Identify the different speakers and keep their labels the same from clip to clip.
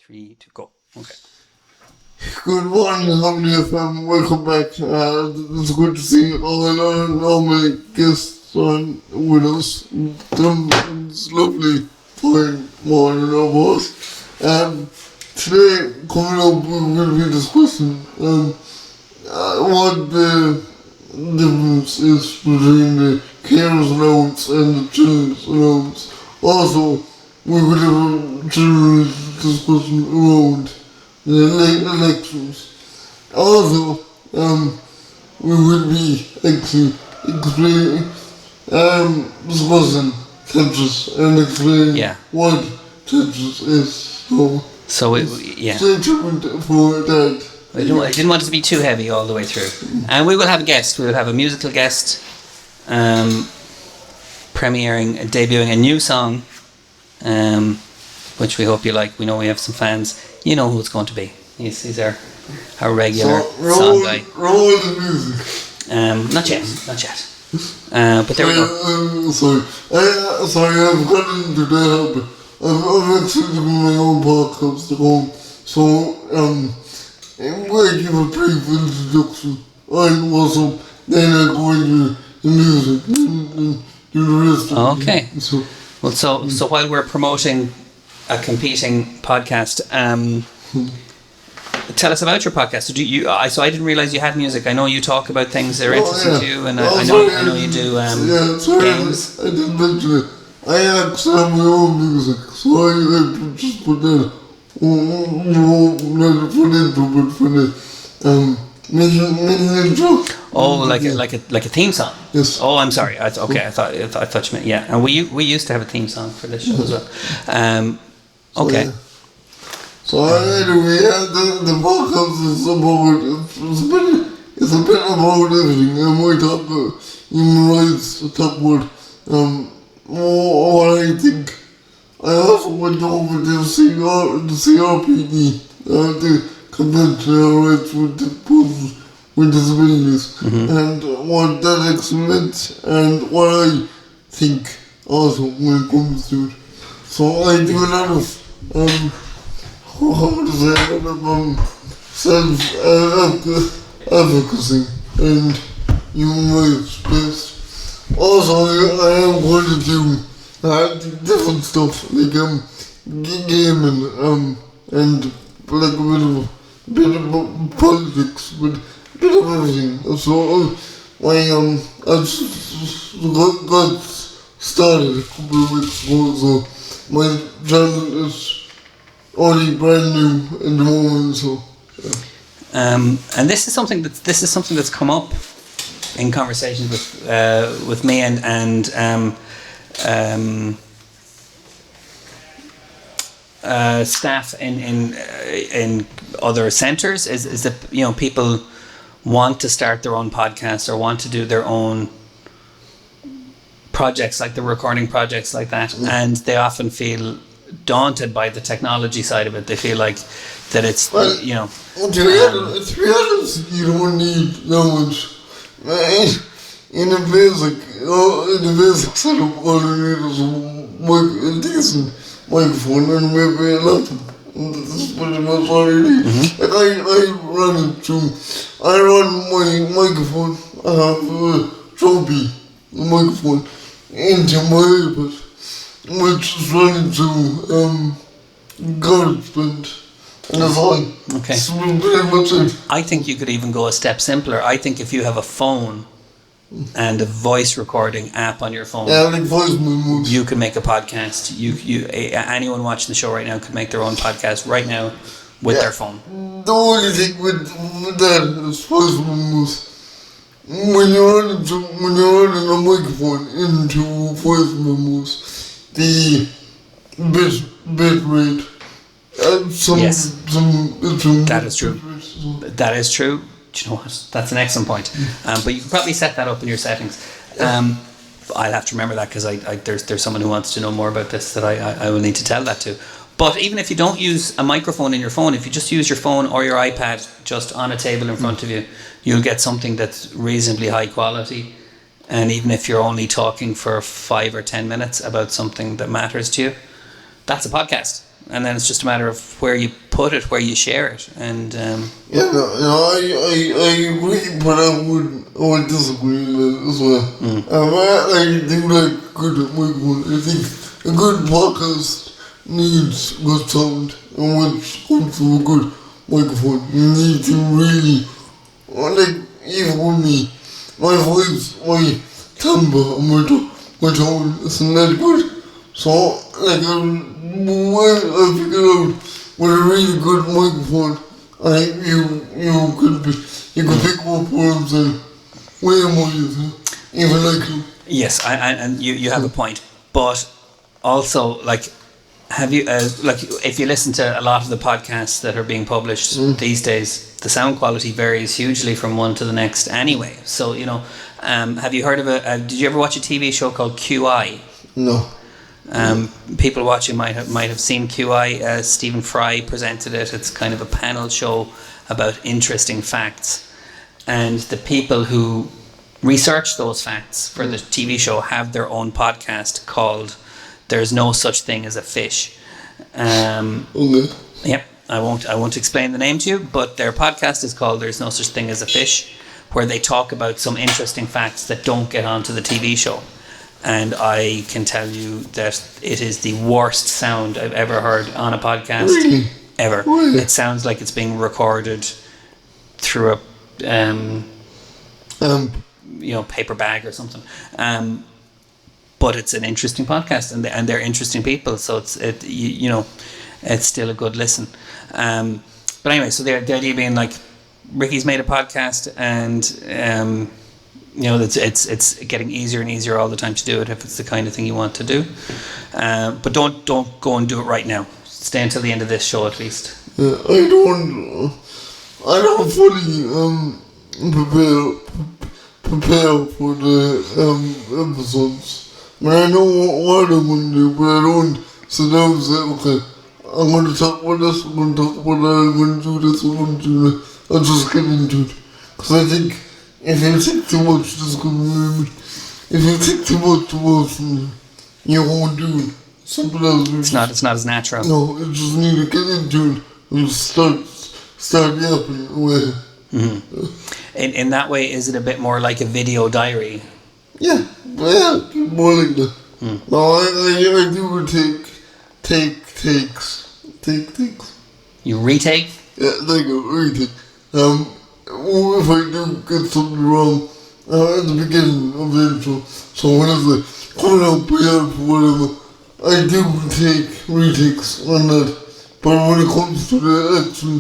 Speaker 1: 3, 2, go. Okay.
Speaker 2: Good morning, Harmony FM. Welcome back. It's good to see all our normal guests on with us. It's lovely fine morning of us. Today, coming up, we will be discussing what the difference is between the carers allowance and the children's allowance. Also, we will have a general discussion around the elections. Also, we will be actually discussing Tetris and explaining what Tetris is.
Speaker 1: So
Speaker 2: stay tuned for that.
Speaker 1: I didn't want it to be too heavy all the way through. And we will have a guest. We will have a musical guest debuting a new song, which we hope you like. We know we have some fans. You know who it's going to be. He's our regular song guy.
Speaker 2: Roll the music.
Speaker 1: Not yet. But there we go.
Speaker 2: Sorry, I've gotten into that habit. I'm actually doing my own podcast at home. So, I'm going to give a brief introduction on what's up. Then I go into the music and do the rest of it.
Speaker 1: So while we're promoting a competing podcast, tell us about your podcast. So I didn't realize you had music. I know you talk about things that are interesting to you, and I know you do games.
Speaker 2: I didn't mention it. I actually have my own music, so I just put that. Not for the intro, but for the main intro.
Speaker 1: Oh, like a theme song.
Speaker 2: Yes.
Speaker 1: Oh, I'm sorry. I thought you meant And we used to have a theme song for this show as well. Okay.
Speaker 2: So anyway, the podcast is about it's a bit about everything. And we talk human rights, talk about what I think. I also went over to the CRPD, the Convention on Rights with Persons with Disabilities, and what that actually meant, and what I think also when it comes to it. So I do a lot of self-advocacy and human rights based. Also, I am going to do different stuff like gaming and like a bit of politics, but a bit of everything. So I just got started a couple of weeks ago, so my channel is only brand new in the moment. So
Speaker 1: and this is something that's come up in conversations with me and staff in other centres is that people want to start their own podcast or want to do their own projects, like the recording projects like that, and they often feel daunted by the technology side of it. They feel like that it's
Speaker 2: to be honest, you don't need that much. In the basic setup, all you need is a decent microphone and maybe a laptop. That's pretty much all you need. Like I run my microphone, I have a Trophy microphone into my iPad, which is running to GarageBand. And that's all.
Speaker 1: Okay.
Speaker 2: That's pretty much it.
Speaker 1: I think you could even go a step simpler. I think if you have a phone and a voice recording app on your phone,
Speaker 2: like voice memos,
Speaker 1: you can make a podcast. Anyone watching the show right now could make their own podcast right now with their phone.
Speaker 2: The only thing with that is voice memos. When you're running a microphone into voice memos, the bit rate.
Speaker 1: That is true. That is true. Do you know what? That's an excellent point. But you can probably set that up in your settings. I'll have to remember that because there's someone who wants to know more about this that I will need to tell that to. But even if you don't use a microphone in your phone, if you just use your phone or your iPad just on a table in front of you, you'll get something that's reasonably high quality. And even if you're only talking for 5 or 10 minutes about something that matters to you, that's a podcast. and then it's just a matter of where you put it, where you share it, and
Speaker 2: Yeah, I agree, but I would disagree with that as well. I do like good microphone. I think a good podcast needs good sound, and which comes from a good microphone. You need to really, like, even with me, my voice, my timbre, and my tone isn't that good. So, like, I figured out with a really good microphone, I think you could pick up words and way more easily, even like you.
Speaker 1: yes, and you have a point, but also like. Have you like if you listen to a lot of the podcasts that are being published these days, the sound quality varies hugely from one to the next anyway. So have you heard of did you ever watch a TV show called QI?
Speaker 2: No.
Speaker 1: People watching might have seen QI. Stephen Fry presented it. It's kind of a panel show about interesting facts, and the people who research those facts for the TV show have their own podcast called "There's No Such Thing as a Fish."
Speaker 2: Okay.
Speaker 1: Yep, I won't explain the name to you, but their podcast is called "There's No Such Thing as a Fish," where they talk about some interesting facts that don't get onto the TV show. And I can tell you that it is the worst sound I've ever heard on a podcast.
Speaker 2: Really?
Speaker 1: Ever.
Speaker 2: Really?
Speaker 1: It sounds like it's being recorded through a paper bag or something. But it's an interesting podcast, and they're interesting people, so it's still a good listen. But anyway, so the idea being like Ricky's made a podcast, and it's getting easier and easier all the time to do it if it's the kind of thing you want to do. But don't go and do it right now. Stay until the end of this show at least.
Speaker 2: Yeah, I don't fully prepare for the episodes. I mean, I know what I'm going to do, but I don't sit down and say, okay, I'm going to talk about this, I'm going to talk about that, I'm going to do this, I'm going to do that. I'll just get into it. Because I think if you think too much, this could be if you think too much about you won't do it. Something else.
Speaker 1: It's not as natural.
Speaker 2: No, you just need to get into it and start yapping away.
Speaker 1: Mm-hmm. In that way, is it a bit more like a video diary?
Speaker 2: Yeah, more like that. No, I do take takes.
Speaker 1: You retake?
Speaker 2: Yeah, like a retake. If I do get something wrong at the beginning of the intro, so when it's like coming out bad for whatever, I do take retakes on that. But when it comes to the actual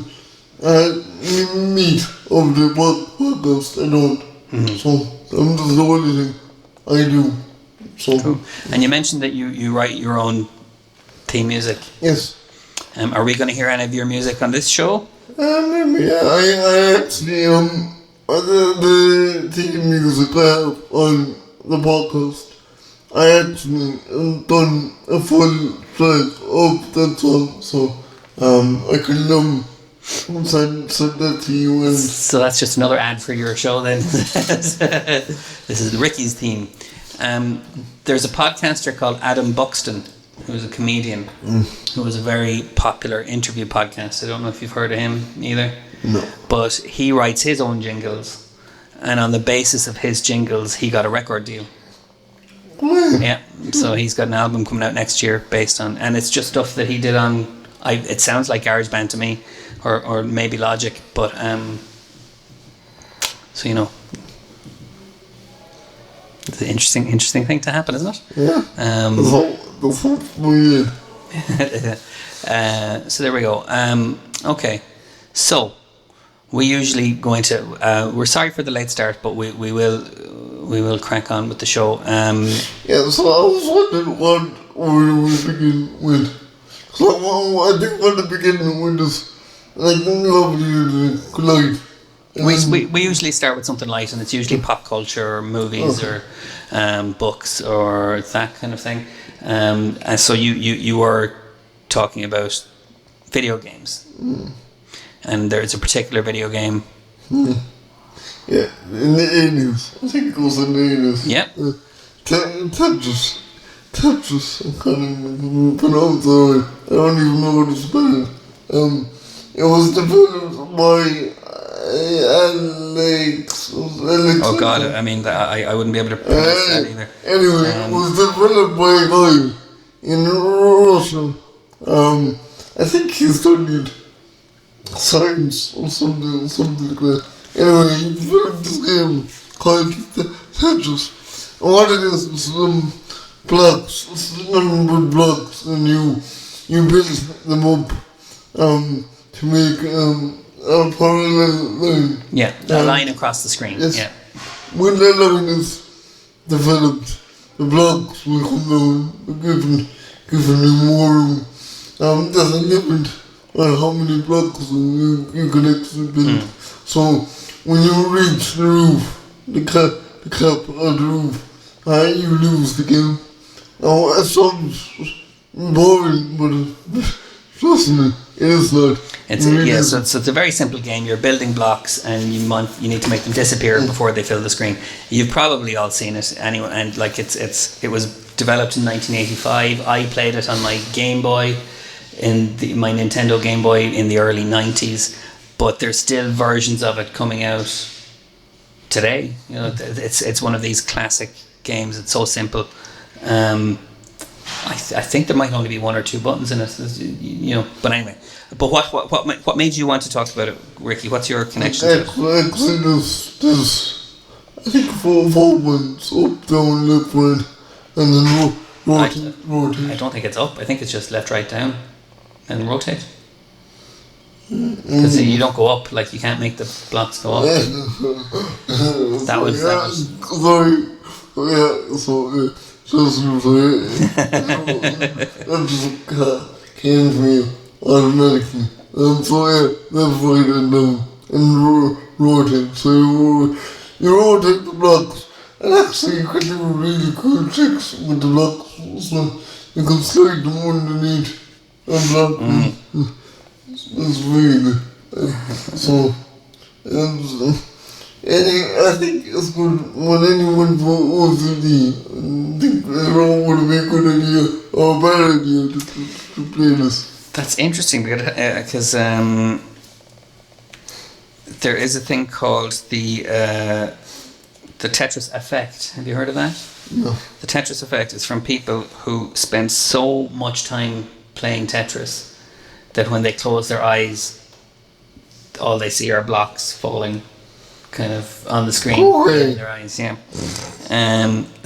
Speaker 2: meat of the podcast, I don't. Mm-hmm. So that's the only thing I do. So.
Speaker 1: Cool. And you mentioned that you write your own theme music.
Speaker 2: Yes.
Speaker 1: Are we going to hear any of your music on this show?
Speaker 2: Maybe. I actually the theme music I have on the podcast. I actually done a full track of that song, so I can send that to you. And
Speaker 1: so that's just another ad for your show then. This is Ricky's theme. There's a podcaster called Adam Buxton, who's a comedian, who was a very popular interview podcast. I don't know if you've heard of him either.
Speaker 2: No.
Speaker 1: But he writes his own jingles, and on the basis of his jingles, he got a record deal. Yeah, so he's got an album coming out next year based on, and it's just stuff that he did on. It sounds like GarageBand to me, or maybe Logic, but so it's an interesting thing to happen, isn't it?
Speaker 2: Yeah. That's weird.
Speaker 1: So there we go. Okay, so we usually go into. We're sorry for the late start, but we will crack on with the show.
Speaker 2: Yeah, so I was wondering what we begin with. So I think what the beginning with is like lovely light.
Speaker 1: We usually start with something light, and it's usually pop culture or movies or books or that kind of thing. And so you were talking about video games, and there's a particular video game.
Speaker 2: Yeah, in the 80s. I think it was in the 80s.
Speaker 1: Yep.
Speaker 2: Tetris. Tetris. I can't even pronounce it. I don't even know how to spell it. It was developed by Alex.
Speaker 1: Oh God, I mean, I wouldn't be able to pronounce that either.
Speaker 2: Anyway, it was developed by a guy in Russia. I think he studied science or something like that. Anyway, he developed this game called Tetris. And what it is some blocks, it's numbered blocks, and you build them up to make a parallel line.
Speaker 1: Yeah, a line across the screen.
Speaker 2: Yes.
Speaker 1: Yeah.
Speaker 2: When that line is developed, the blocks will come down, giving you more room. There's a limit on how many blocks you can actually build. So when you reach the roof, the cap of the roof, you lose the game. Now it sounds boring, but trust me, it is not.
Speaker 1: So it's a very simple game. You're building blocks, and you need to make them disappear before they fill the screen. You've probably all seen it anyway, and like it was developed in 1985. I played it on my Game Boy, my Nintendo Game Boy in the early 90s. But there's still versions of it coming out today. You know, it's one of these classic games. It's so simple. I think there might only be one or two buttons in it, you know. But anyway, but what made you want to talk about it, Ricky? What's your connection to it?
Speaker 2: Actually, there's I think four buttons, up, down, left, right, and then rotate.
Speaker 1: I don't think it's up. I think it's just left, right, down, and rotate. Because you don't go up, like you can't make the blocks go up. That was
Speaker 2: sorry. Yeah, so just that just came to me automatically. So yeah, left, right, and down, and rotate. So you rotate the blocks, and actually you can do really cool tricks with the blocks. So you can slide them underneath and block. It's really good. So, I think it's good when anyone for OCD. I think it would be a good idea or a bad idea to play this.
Speaker 1: That's interesting because there is a thing called the Tetris effect. Have you heard of that?
Speaker 2: No.
Speaker 1: The Tetris effect is from people who spend so much time playing Tetris that when they close their eyes, all they see are blocks falling kind of on the screen in their eyes. Yeah.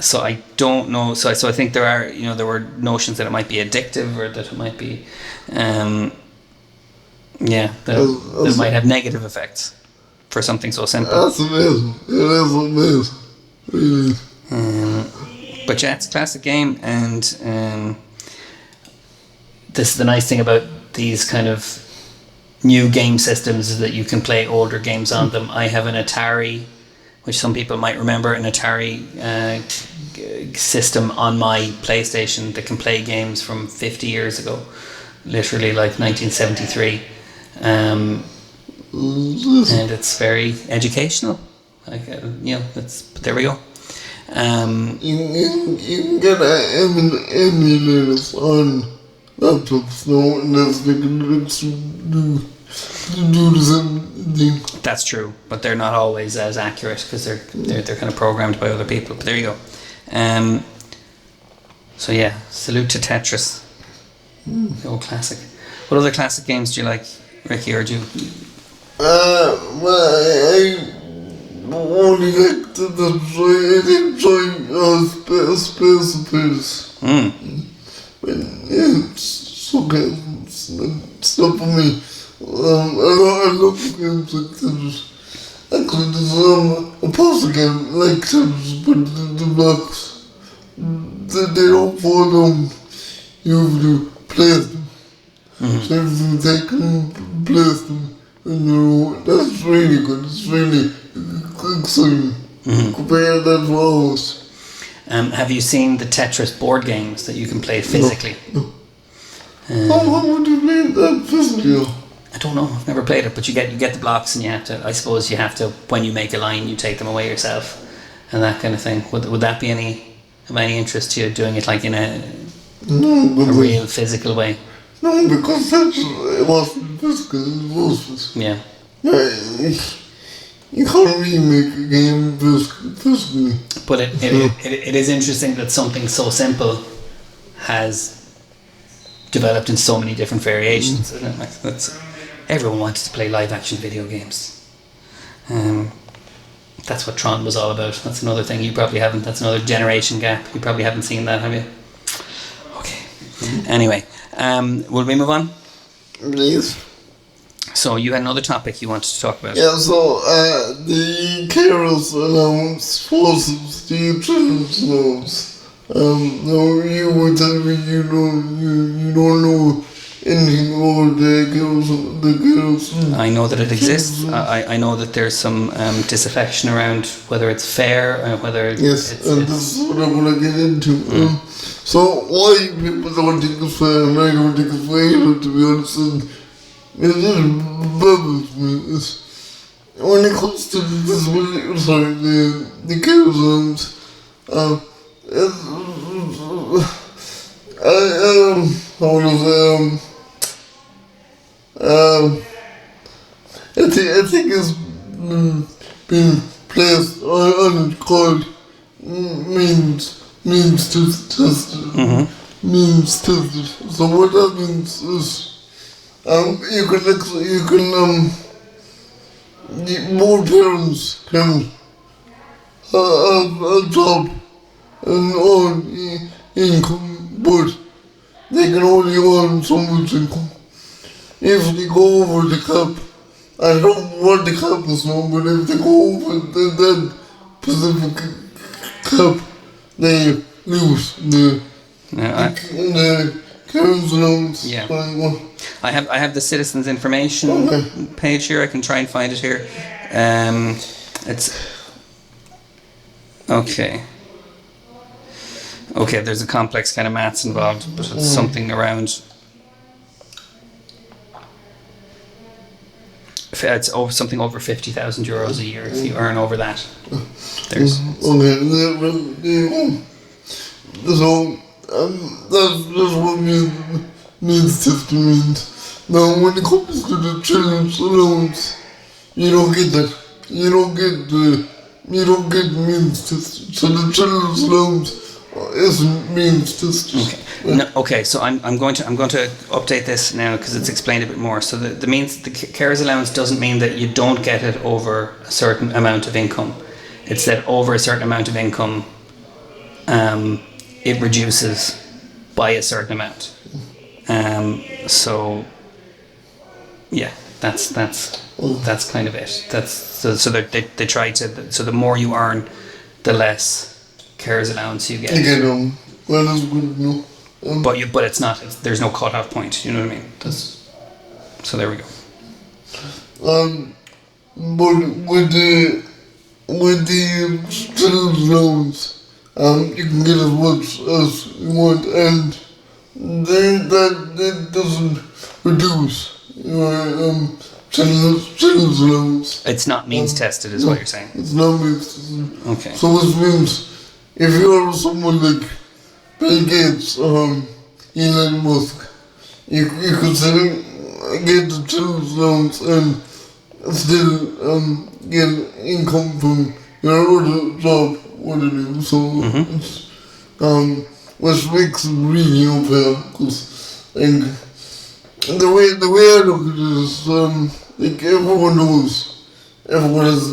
Speaker 1: So I don't know. So I think there were notions that it might be addictive, or that it might be, that it might have negative effects for something so simple.
Speaker 2: That's amazing. It is amazing. Really.
Speaker 1: But yeah, it's a classic game, and this is the nice thing about these kind of new game systems, is that you can play older games on them. I have an Atari, which some people might remember, an Atari system on my PlayStation that can play games from 50 years ago, literally like 1973, and it's very educational. Like there we go.
Speaker 2: You can get emulators on laptops now, and they can do the same thing.
Speaker 1: That's true, but they're not always as accurate because they're kind of programmed by other people. But there you go. So yeah, salute to Tetris. The old classic. What other classic games do you like, Ricky, or do you?
Speaker 2: I only like the Space Invaders. It's okay. It's not for me. I love games like Tetris. Actually, there's a puzzle game like Tetris, but the blocks, they don't fall down. You have to place them. So you take and place them in your own. That's really good. It's really exciting. Compare that to ours.
Speaker 1: Have you seen the Tetris board games that you can play physically?
Speaker 2: No. How would you play that physically?
Speaker 1: I don't know. I've never played it, but you get the blocks, and you have to. I suppose you have to. When you make a line, you take them away yourself, and that kind of thing. Would that be any of any interest to you, doing it like in a
Speaker 2: No,
Speaker 1: real physical way?
Speaker 2: no, because it wasn't physical, it was.
Speaker 1: Yeah.
Speaker 2: You can't really make a game physically.
Speaker 1: But it is interesting that something so simple has developed in so many different variations. Isn't it? Like everyone wanted to play live action video games. That's what Tron was all about. That's another thing you probably haven't. That's another generation gap. You probably haven't seen that, have you? Okay. Anyway, will we move on?
Speaker 2: Please.
Speaker 1: So you had another topic you wanted to talk about.
Speaker 2: Yeah, so the carers announced forces the children's laws. Now you would tell me you don't know anything about the girls.
Speaker 1: I know that it exists. I know that there's some disaffection around whether it's fair and whether
Speaker 2: yes, and this is what I want to get into. So why people don't think it's fair and I don't think it's fair, to be honest, and it just bothers me. When it comes to the care zones, I think it's been placed on it called means tested. Means tested. So what that means is more parents can have a job and earn income, but they can only earn so much income. If they go over the cap, I don't know what the cap is now, but if they go over that specific cap, they lose the Karen's loans.
Speaker 1: Yeah. I have the citizens information page here. I can try and find it here. It's okay. Okay, there's a complex kind of maths involved, but it's something around. It's something over €50,000 a year if you earn over that. There's
Speaker 2: so that's what means testament. Now, when it comes to the children's allowance, you don't get that. You don't get means tested. So the children's allowance isn't means tested.
Speaker 1: okay. No, okay, so I'm going to update this now because it's explained a bit more. So the carers allowance doesn't mean that you don't get it over a certain amount of income. It's that over a certain amount of income, it reduces by a certain amount. So yeah, that's kind of it. That's so they try to. So the more you earn, the less carers allowance you get.
Speaker 2: Well, that's good to know.
Speaker 1: But it's not. There's no cut-off point. You know what I mean? So there we go.
Speaker 2: But with the children's loans, you can get as much as you want, and that doesn't reduce your children's loans.
Speaker 1: It's not means tested, is what you're saying.
Speaker 2: It's not means tested.
Speaker 1: Okay.
Speaker 2: So it means if you're someone like Bill Gates or Elon Musk, you could still get the children's loans and still get income from your other job, whatever. So it's, which makes it really unfair, because like the way I look at it is like everyone knows everyone has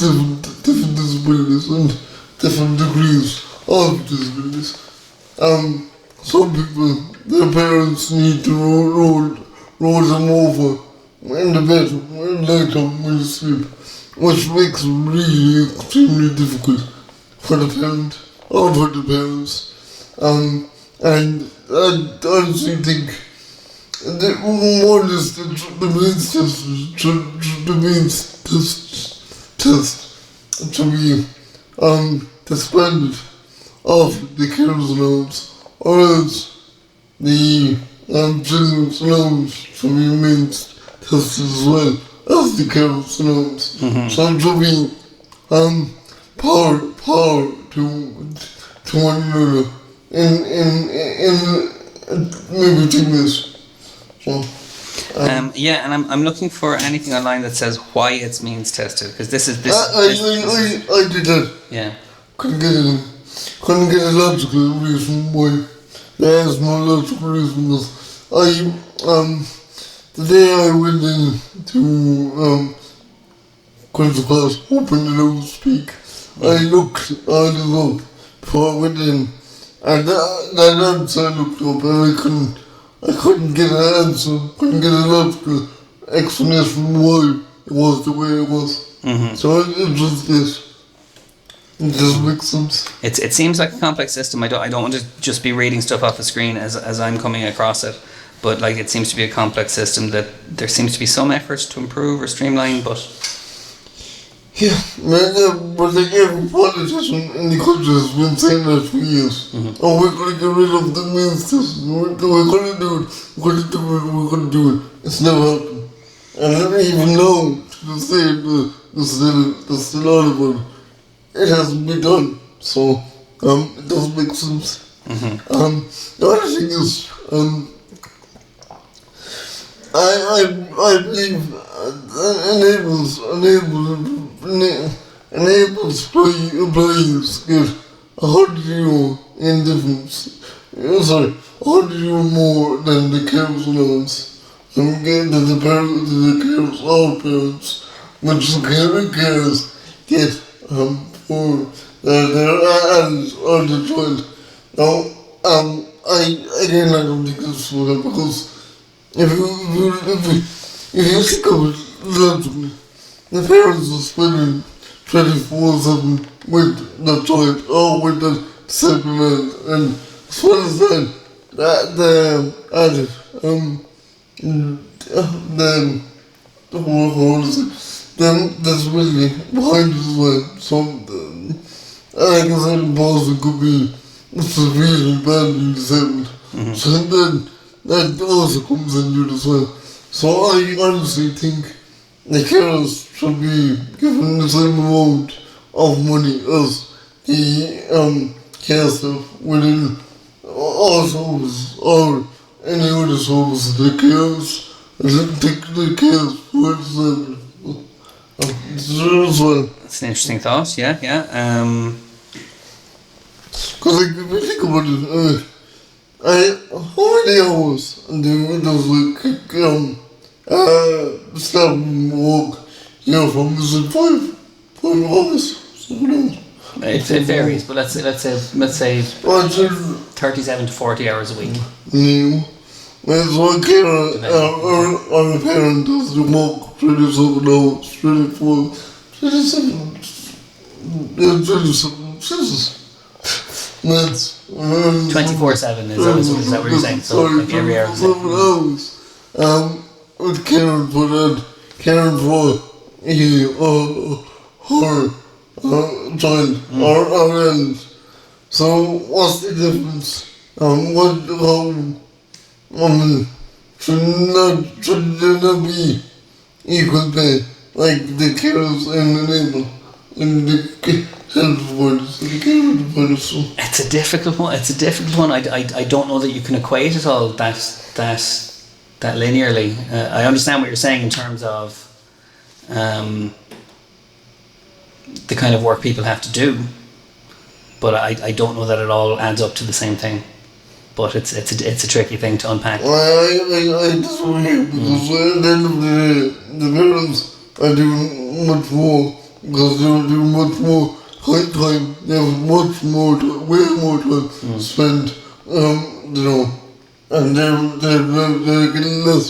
Speaker 2: different disabilities and different degrees of disabilities. Some people, their parents need to roll them over in the bed and let them when they sleep, which makes it really extremely difficult for the parent or for the parents. And I honestly think the more is the means test to be disbanded of the carers allowance, or else the children's allowance to be means tested as well as the carers allowance. So to be power to to one another in maybe 2 minutes. So,
Speaker 1: yeah, and I'm looking for anything online that says why it's means tested, because this is
Speaker 2: I did that.
Speaker 1: yeah.
Speaker 2: Couldn't get a logical reason why. There is no logical reason because the day I went in to Queen's class, hoping that I would speak, I looked all this up before I went in, and that answer I looked up and I couldn't get an answer, couldn't get a logical explanation why it was the way it was.
Speaker 1: Mm-hmm.
Speaker 2: So it was this. It just makes sense.
Speaker 1: It seems like a complex system. I don't want to just be reading stuff off the screen as I'm coming across it, but like it seems to be a complex system that there seems to be some efforts to improve or streamline, but
Speaker 2: Yeah, but like every politician in the country has been saying that for years.
Speaker 1: Mm-hmm.
Speaker 2: Oh, we're going to get rid of the means system. We're going to do it. We're going to do it. We're going to do it. It's never happened. And I don't even know to say there's still all about it. It hasn't been done. So, it doesn't make sense.
Speaker 1: Mm-hmm.
Speaker 2: The other thing is, I believe enables employees get €100 in difference. Sorry, €100 more than the carers allowance. And get that the carers, all parents, which the carers get for their adults or the child. Now, I don't think this will happen because if you think of it logically, the parents are spending 24/7 with the child or with the supplement, and as well as that, the adult, then there's really behind it as well. So, like I said, Boston could be severely badly disabled.
Speaker 1: Mm-hmm.
Speaker 2: So then that also comes into it as well. So I honestly think the carers should be given the same amount of money as the care staff within all services or any other services. The carers, the carers for disabled. As well.
Speaker 1: it's an interesting thought. Yeah.
Speaker 2: Because like, if you think about it, how many hours do those staff work? From is it 5 hours? Something else.
Speaker 1: It varies, but let's say
Speaker 2: Well,
Speaker 1: 37 to 40 hours a week.
Speaker 2: no. It's one carer or a parent does the work 27 hours, 24, 27, 27, Jesus. That's
Speaker 1: 24/7 is that what you're saying? So like every hour.
Speaker 2: 7 hours. With caring for that, caring for her child or else. So what's the difference? Should there not be equal pay like the carers and the neighbor and the health providers and the care providers? So.
Speaker 1: It's a difficult one. I don't know that you can equate it all that linearly. I understand what you're saying in terms of the kind of work people have to do, but I don't know that it all adds up to the same thing. But it's a tricky thing to unpack.
Speaker 2: Well, I disagree because at the end of the day, the parents are doing much more because they're doing much more time. They have much more, way more time to spend, and they're getting less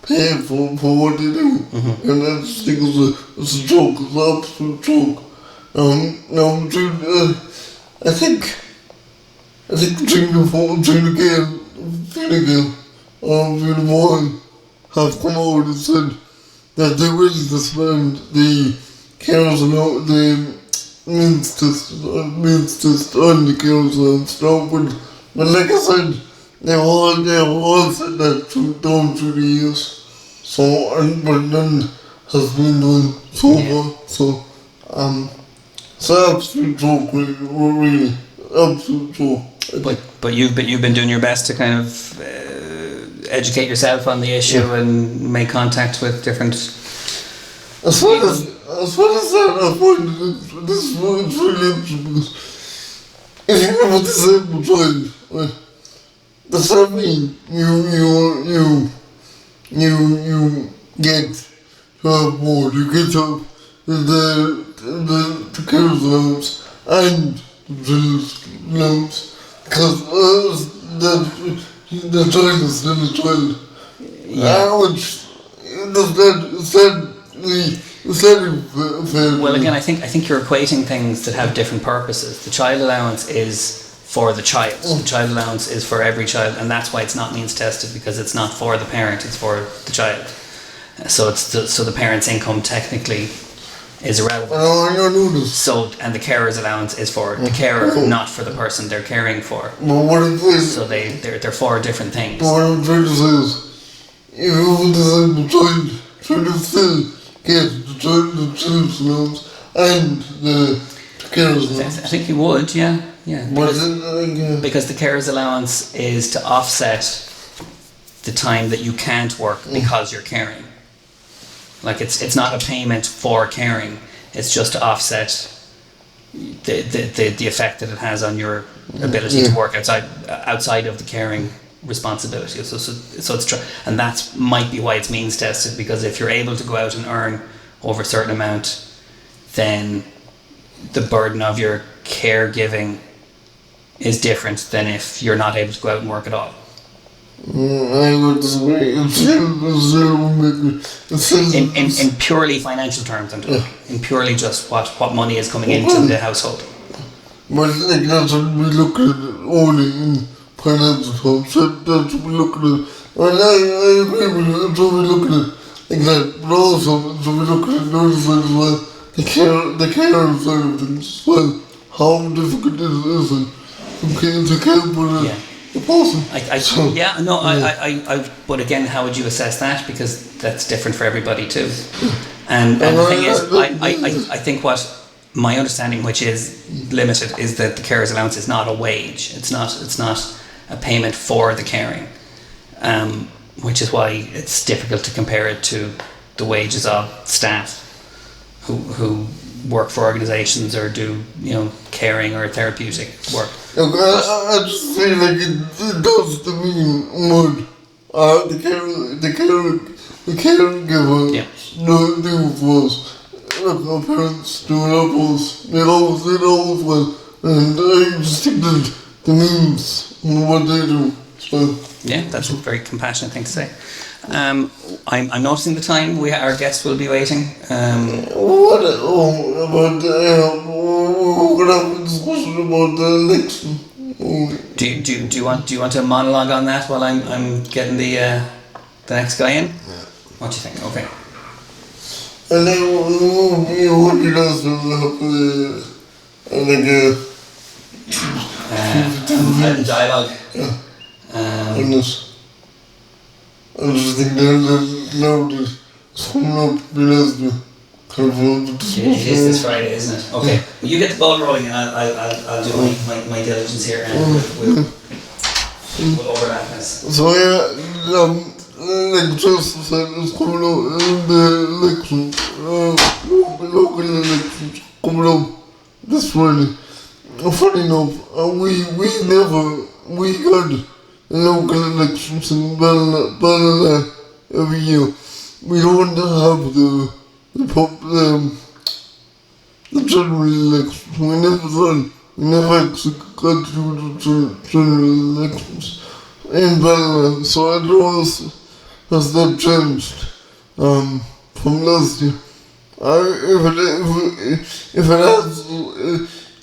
Speaker 2: pay for what they do. And I just think it's a joke. It's an absolute joke. I think Gina Moore have come out and said that they will suspend the carers and the means test on the carers and stuff. But like I said, they've all said that down through the years. So, but none has been done so far. So, it's an absolute joke, really. absolutely.
Speaker 1: But you've been doing your best to kind of educate yourself on the issue and make contact with different.
Speaker 2: As well as that, I find this is really interesting because if you have a disabled child, right, does that mean you get to have more, you get to have the care allowance and the children's allowance because the child is still a child. Which is that fair?
Speaker 1: Well, again, I think you're equating things that have different purposes. The child allowance is for the child. The child allowance is for every child, and that's why it's not means tested, because it's not for the parent; it's for the child. So so the parent's income technically is irrelevant.
Speaker 2: I know this.
Speaker 1: So, and the carer's allowance is for the carer, not for the person they're caring for.
Speaker 2: But what it is,
Speaker 1: So they're for different things.
Speaker 2: what I'm trying to say is, if you have a disabled child, try to still get the children's allowance and the carer's allowance.
Speaker 1: I think you would, yeah.
Speaker 2: But
Speaker 1: Because the carer's allowance is to offset the time that you can't work because you're caring. Like it's not a payment for caring. It's just to offset the effect that it has on your ability to work outside of the caring responsibility. So it's true, and that might be why it's means tested, because if you're able to go out and earn over a certain amount, then the burden of your caregiving is different than if you're not able to go out and work at all.
Speaker 2: I would disagree.
Speaker 1: In purely financial terms, I'm talking. In purely just what money is coming into the household.
Speaker 2: But like that's what we look at only in financial terms. That's what we look at. And I agree with you. That's what we look at like that. But also, so we look at the other side as well. The care side of things as well. How difficult it is to care for the person.
Speaker 1: But again, how would you assess that? Because that's different for everybody too. And the thing is, I think what my understanding, which is limited, is that the carer's allowance is not a wage. It's not a payment for the caring, which is why it's difficult to compare it to the wages of staff who work for organisations or do caring or therapeutic work.
Speaker 2: Look, I just feel like it does to me what the caregiver do for us. Look, our parents do it for us. They always will. And I just think that the means what they do. So.
Speaker 1: Yeah, that's a very compassionate thing to say. I'm noticing the time. Our guests will be waiting.
Speaker 2: We're gonna have a discussion about the election.
Speaker 1: Do you want to monologue on that while I'm getting the next guy in?
Speaker 2: Yeah.
Speaker 1: What do you think? Okay.
Speaker 2: And then what you guys will have
Speaker 1: dialogue.
Speaker 2: Yeah. And this. I just think now that it's coming up because
Speaker 1: It is this Friday, isn't it? Okay. Well, you get the ball rolling, and I'll do my diligence here, and we'll overlap this.
Speaker 2: So like just said, it's coming up in the elections, local elections coming up this Friday. Funny enough, we got local elections in Ballina every year. We don't have the general elections. We never actually got to the general elections in Ballina. So I don't know has that changed from last year. If it has,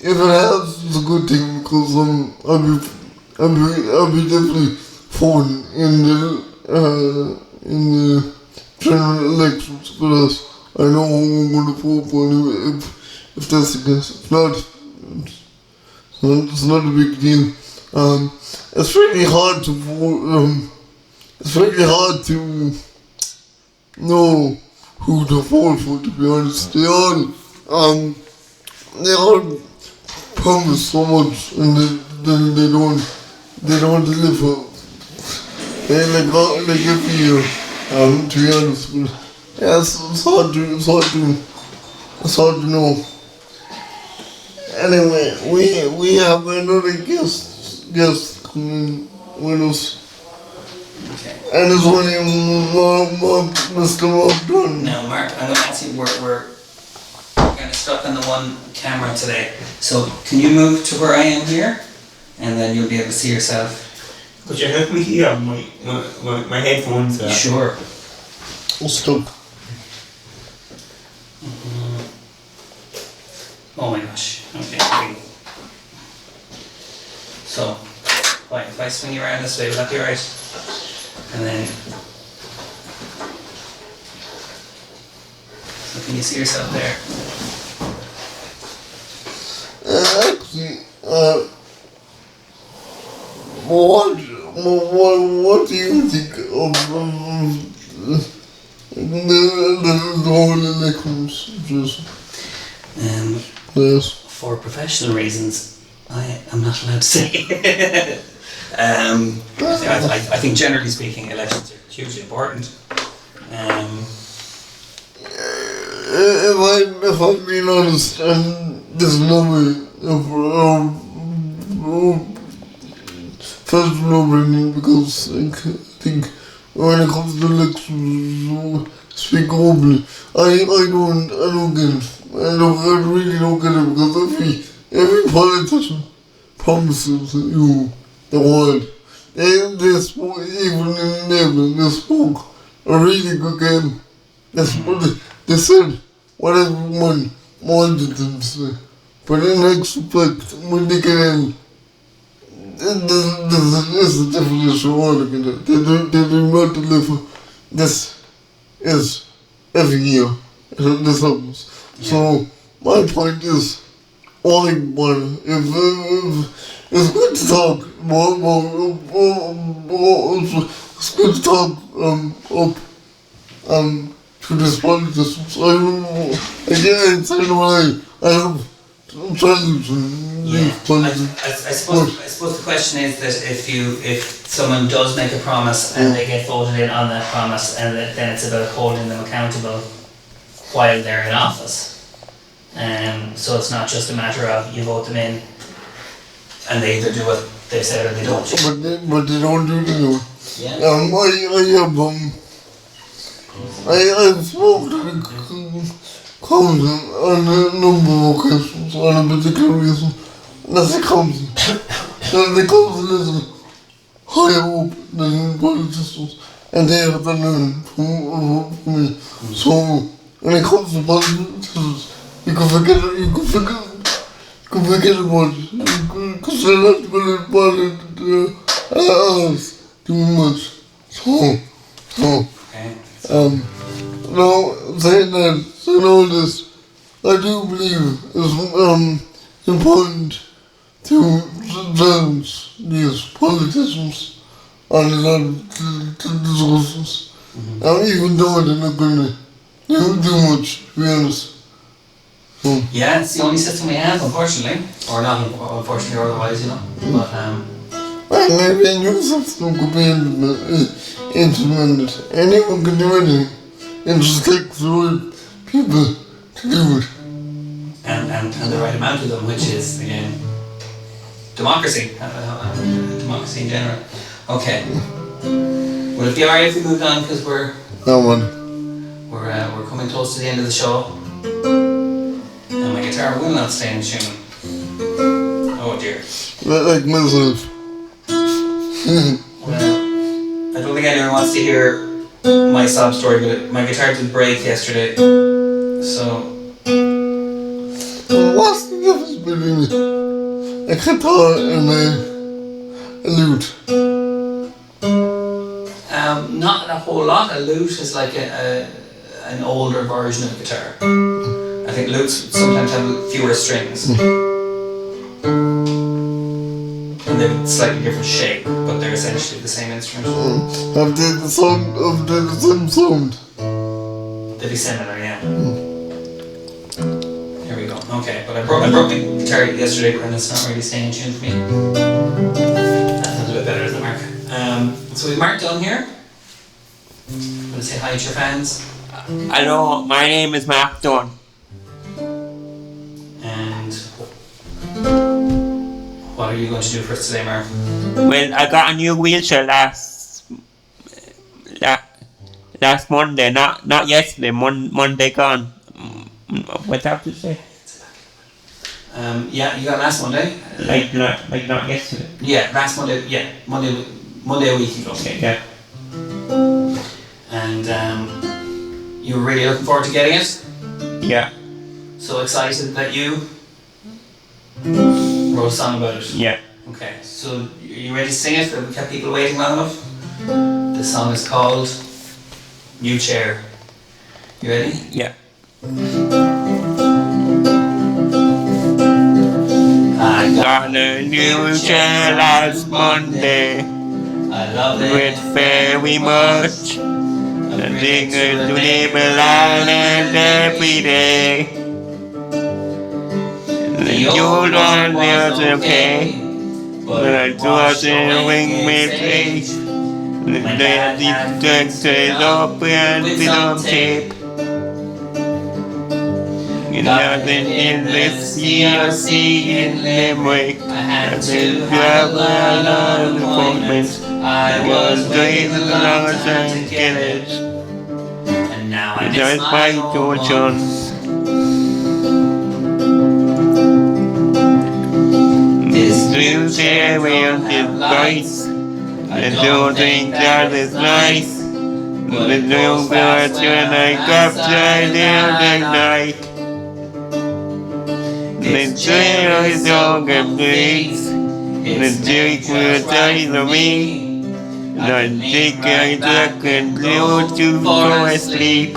Speaker 2: it's a good thing because I'll be definitely for in the general elections because I know who I'm going to vote for if that's the case. If not, it's not a big deal. It's really hard to vote. It's really hard to know who to vote for. To be honest, they all promise so much and they don't deliver. And like every year, to be honest, but yeah, it's hard to know. Anyway, we have another guest coming with us.
Speaker 1: Okay.
Speaker 2: And it's only Mr. Mark Dunn.
Speaker 1: Now, Mark, I'm going to ask you, we're kind of stuck on the one camera today. So, can you move to where I am here? And then you'll be able to see yourself.
Speaker 3: Could you help me here? My headphones.
Speaker 1: Sure.
Speaker 2: Stuck.
Speaker 1: Oh my gosh. Okay. Here we go. So, right, if I swing you around this way, will that be alright? And then. So, can you see yourself there?
Speaker 2: Actually, what do you think of the whole election situation? Yes.
Speaker 1: For professional reasons, I am not allowed to say. I think generally speaking, elections are hugely important.
Speaker 2: If I'm being honest, there's no way first of all, because I think when it comes to elections, speak openly. I don't get it. I really don't get it because every politician promises you the world. They spoke, even in Nebel, they spoke a really good game. That's what they said, what everyone wanted them to say. But in retrospect, when they get in, this is the definition of what they do not deliver. This is every year. This happens. So my point is, all I want, if it's good to talk, it's good to talk up to this politics. I say why I have friends in these politics.
Speaker 1: I suppose the question is that if someone does make a promise and they get voted in on that promise, and then it's about holding them accountable while they're in office. So it's not just a matter of you vote them in and they either do what they've said or they don't.
Speaker 2: But they don't do the
Speaker 1: Yeah.
Speaker 2: I've spoken to the council on a number of occasions on a particular reason. That's the council. The council is higher up than politicians, and they have to learn from me. So when it comes to politicians, you can forget about it. Because they're not going to bother us too much. Now, saying all this, I do believe it's important to challenge these politicians on a lot of discussions. Even though they're not going to do much, to be honest.
Speaker 1: Yeah, it's the only system we have, unfortunately. Or not unfortunately, or otherwise, you know. But
Speaker 2: maybe a new system could be implemented. Anyone can do anything. It just takes the right people to do it.
Speaker 1: and the right amount of them, which is again democracy. Democracy in general. Okay. Would it be alright if we moved on, because we're coming close to the end of the show, and my guitar will not stay in tune. Oh dear.
Speaker 2: Like myself.
Speaker 1: Well, I don't think anyone wants to hear my sob story, but my guitar did break yesterday, so.
Speaker 2: What's the difference between a guitar and a lute?
Speaker 1: Not a whole lot. A lute is like an older version of a guitar. I think lutes sometimes have fewer strings. And they're slightly different shape, but they're essentially the same instrument.
Speaker 2: Have they the same sound?
Speaker 1: They'd be similar, yeah. Here we go. Okay, but I broke my guitar yesterday, and it's not really staying in tune for me. That sounds a bit better, doesn't it, Mark? So we've Mark done here. Want to say hi to your fans?
Speaker 3: Hello, my name is Mark Dunn.
Speaker 1: And what are you going to do for us today, Mark?
Speaker 3: Well, I got a new wheelchair last Monday, not yesterday. Monday gone. What's that to say?
Speaker 1: Yeah, you got last Monday.
Speaker 3: Like not yesterday.
Speaker 1: Yeah, last Monday. Yeah, Monday a week ago.
Speaker 3: Okay, yeah.
Speaker 1: And you were really looking forward to getting it.
Speaker 3: Yeah,
Speaker 1: So excited that you wrote a song about it.
Speaker 3: yeah.
Speaker 1: Okay, so are you ready to sing it? Have we kept people waiting long enough? The song is called New Chair. You ready?
Speaker 3: Yeah.
Speaker 1: I
Speaker 3: Got a new chair last Monday.
Speaker 1: I love it
Speaker 3: With very much. The thing is to live a line and every day. The old one was okay, but I was in wing with age. The deep it up and with some tape. Nothing in this CRC in Limerick.
Speaker 1: I had
Speaker 3: I've
Speaker 1: to
Speaker 3: been
Speaker 1: have
Speaker 3: traveling
Speaker 1: a
Speaker 3: on
Speaker 1: long
Speaker 3: appointments.
Speaker 1: appointment. I was
Speaker 3: waiting
Speaker 1: waiting
Speaker 3: a
Speaker 1: a
Speaker 3: long
Speaker 1: long
Speaker 3: time
Speaker 1: time
Speaker 3: to
Speaker 1: to
Speaker 3: get
Speaker 1: get
Speaker 3: it.
Speaker 1: it. And now I miss
Speaker 3: There's my
Speaker 1: my old
Speaker 3: old
Speaker 1: one.
Speaker 3: chance.
Speaker 1: This
Speaker 3: New chair with
Speaker 1: have
Speaker 3: its lights. I don't think that is nice. The new birds when I got tired the other night. The chair is all complete. The drink will tell to me. I think I took and blew to fall asleep.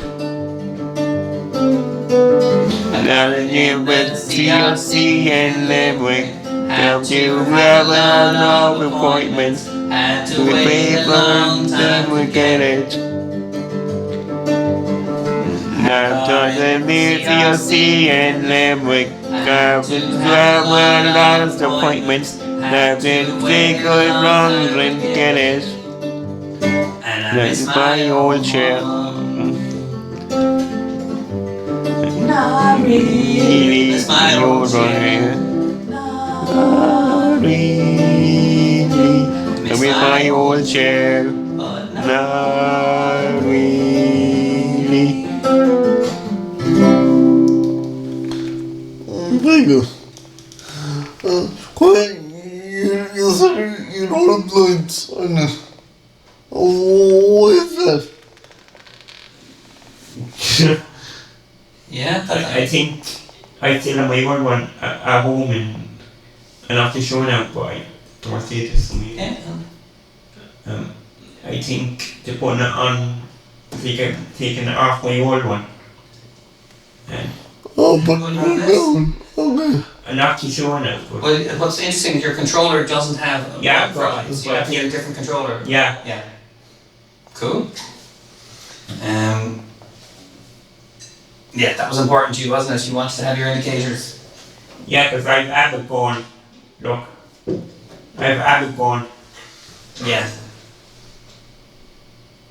Speaker 3: Now the new birds TLC and Limerick. Have to grab an all appointments.
Speaker 1: Had to
Speaker 3: We
Speaker 1: wait
Speaker 3: wait
Speaker 1: a
Speaker 3: for
Speaker 1: long
Speaker 3: long
Speaker 1: time
Speaker 3: time we
Speaker 1: to
Speaker 3: get
Speaker 1: get
Speaker 3: it. Now the new TLC and Limerick. Have to grab an last appointments. Have to take a long and get it.
Speaker 1: And I
Speaker 3: That's
Speaker 1: miss
Speaker 3: my old chair.
Speaker 1: Not really. Miss my old chair.
Speaker 3: Really,
Speaker 1: Miss
Speaker 3: with my old chair.
Speaker 1: But not
Speaker 3: Not really.
Speaker 2: Very good. Quite, you said you don't have lights on it. What is that?
Speaker 1: Yeah,
Speaker 3: I think I still have my old one at home and after showing out, but I don't see it to me.
Speaker 1: yeah.
Speaker 3: I think to put it on, I think I've taken it off my old one. And
Speaker 2: Oh, but down. Okay.
Speaker 3: I'm not too showing it, but
Speaker 1: Well, what's interesting is your controller doesn't have a
Speaker 3: Yeah,
Speaker 1: button for lights. You have to get a different controller.
Speaker 3: yeah.
Speaker 1: Yeah. Cool. Yeah, that was important to you, wasn't it? You wanted to have your indicators.
Speaker 3: Yeah, because I have it going. Look, I have it going.
Speaker 1: Yeah.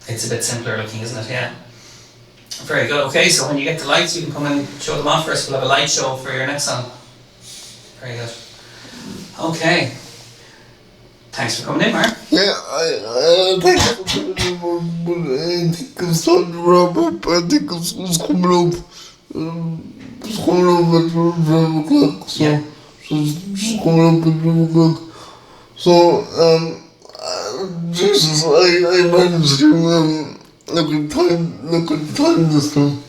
Speaker 1: It's a bit simpler looking, isn't it? Yeah. Very good. Okay, so when you get the lights, you can come and show them off for us. We'll have a light show for your next song. Very good. Okay. Thanks for coming in, Mark.
Speaker 2: Yeah, I think it's starting to wrap up. I think it's coming up. It's coming up at 12 o'clock. So,
Speaker 1: Yeah.
Speaker 2: so it's coming up at 12 o'clock. So, Jesus, I managed to look at time this time.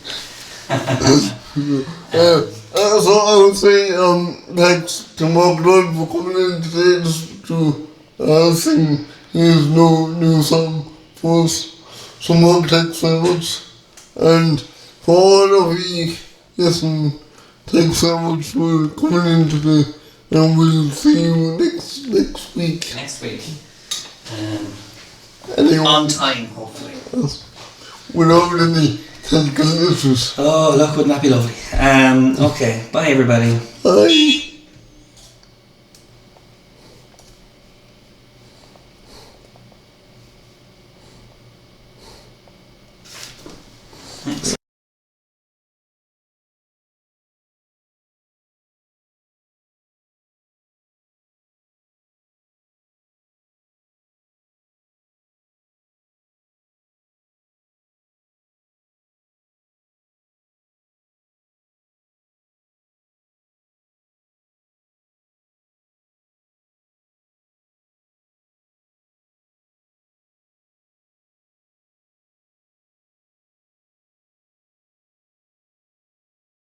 Speaker 2: So I would say thanks to Mark Lloyd for coming in today just to sing his new song for us. So Mark, thanks very much. And for all of you listening, thanks so much for coming in today. And we'll see you next week.
Speaker 1: Next week.
Speaker 2: Anyway,
Speaker 1: On time, hopefully.
Speaker 2: without any delicious.
Speaker 1: Oh, look, wouldn't that be lovely? Okay, bye everybody.
Speaker 2: Bye.
Speaker 1: Thanks.